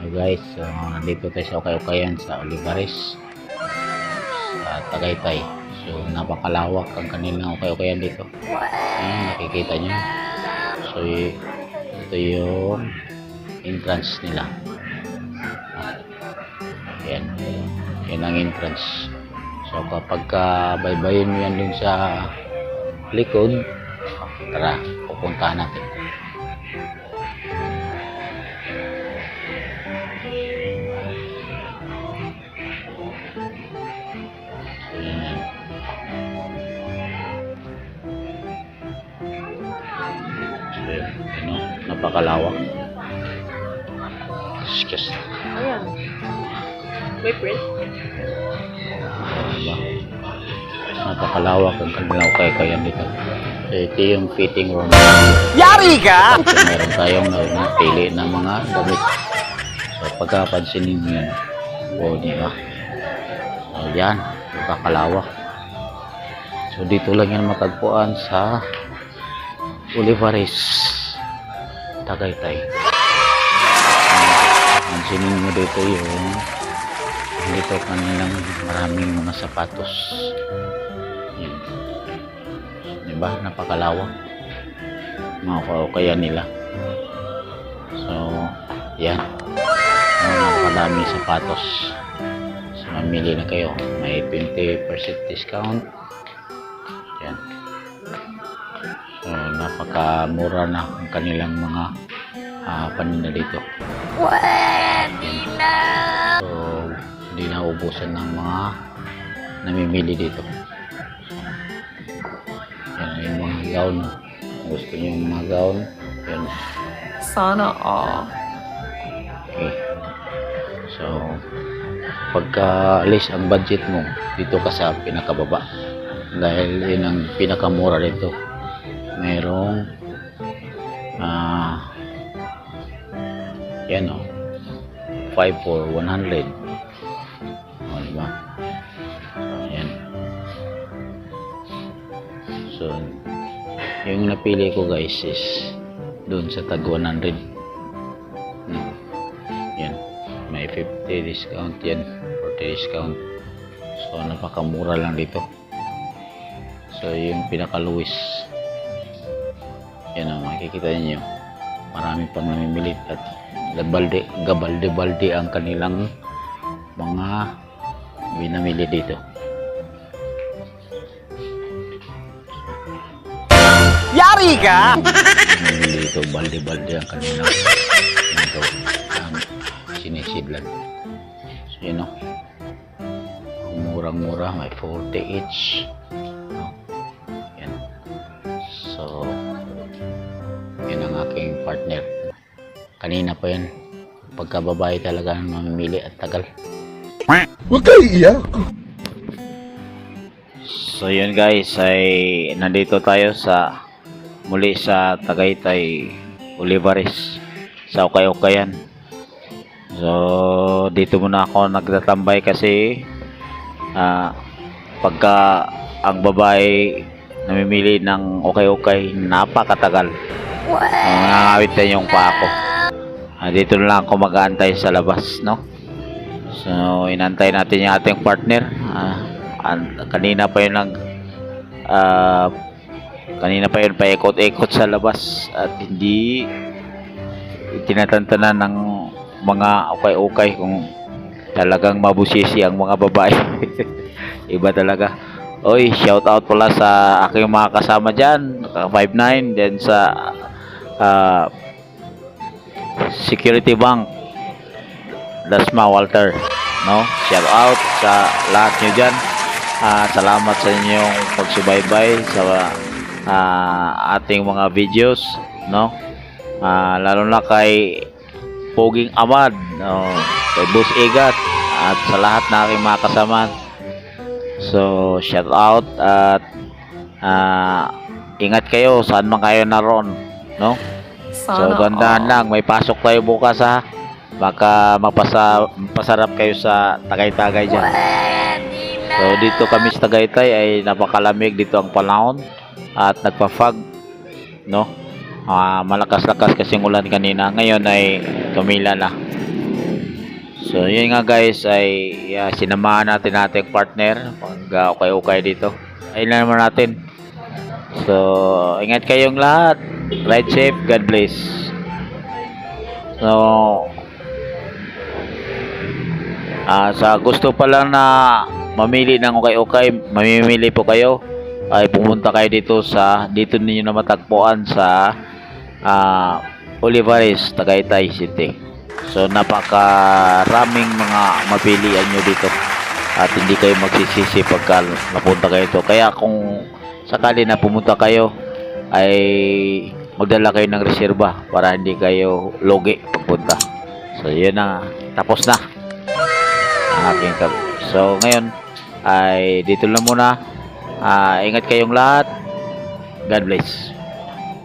So guys, nandito tayo sa Ukay-Ukayan sa Olivares sa Tagaytay. So napakalawak ang kanilang Ukay-Ukayan dito. Ayan, nakikita nyo. So ito yung entrance nila. Ayan, yan ang entrance. So kapag baybayin mo yan dun sa likod, tara, pupuntahan natin. Ano, napakalawak. Excuse. Ayan. May print. Diba? Napakalawak ang kanilang Ukay-Ukayan dito. So, ito yung fitting room. Yari ka! So, meron tayong napili ng mga damit. So pagkapansinin nyo yan. O, diba? So yan, napakalawak. So dito lang yan matagpuan sa Olivares, Tagaytay. Pansinin mo dito yung dito kanilang maraming mga sapatos. Yan. Diba? Napakalawak. Mga Ukay-Ukayan nila. So yan. Napakadami sapatos. So mamili na kayo. May 20% discount. Yan. So napakamura na ang kanilang mga paninda dito. So hindi na ubusan ng mga namimili dito. Yan yung mga gown. Gusto nyo yung mga gown. Yan. Sana all. Okay. So pagka alis ang budget mo, dito ka sa pinakababa. Dahil yun ang pinakamura dito. Merong yan o, 5 for 100. O, diba? Yan. So yung napili ko guys is doon sa tag 100. Yan, may 50 discount yan, 40 discount. So napakamura lang dito. So yung pinaka-Louis, yan o, makikita niyo marami pang namimili at gabalde ang kanilang mga binamili dito. Yari ka! Namimili dito, balde ang kanilang ito, sinisidlan. So yun o, murang-mura, may 40 each. Yan. So yun ang aking partner. Kanina pa yun, pagkababae talaga mamimili at tagal. Huwag kayo iyak! So yun guys, ay nandito tayo muli sa Tagaytay, Olivares, sa Ukay-Ukayan. So dito muna ako nagtatambay kasi pagka ang babae namimili ng Ukay-Ukay, napakatagal. Nangangawit na yung pa ako. Dito na lang ako mag-aantay sa labas, no? So inantay natin yung ating partner. Kanina pa yun paikot-ikot sa labas at hindi tinatantanan ng mga Ukay-Ukay kung talagang mabusisi ang mga babae. Iba talaga. Oy, shout out pala sa aking mga kasama dyan, 59, then sa Security Bank, Dasma Walter, no? Shout out sa lahat nyo dyan. Salamat sa inyong pagsubaybay sa ating mga videos, no? Lalo na kay Poging Amad, no? Kay Boss Igat at sa lahat na aking mga kasama. So shout out at ingat kayo saan man kayo naroon, no? So gandahan lang, may pasok tayo bukas ha. Baka mapasarap kayo sa Tagaytay dyan. So dito kami sa Tagaytay ay napakalamig dito ang panahon at nagpa-fog, no? Malakas-lakas kasing ulan kanina. Ngayon ay tumila na. So yun nga guys ay sinamahan natin ating partner pag ukay-ukay dito. Ayun na naman natin. So ingat kayong lahat. Ride safe. God bless. So sa gusto pa lang na mamili ng ukay-ukay, mamimili po kayo ay pumunta kayo dito ninyo na matagpuan sa Olivares, Tagaytay City. So napakaraming mga mapilian nyo dito at hindi kayo magsisisi pagka napunta kayo dito. Kaya kung sakali na pumunta kayo ay magdala kayo ng reserba para hindi kayo logi pagpunta. So yun na, tapos na ang aking So ngayon ay dito lang muna. Ingat kayong lahat. God bless.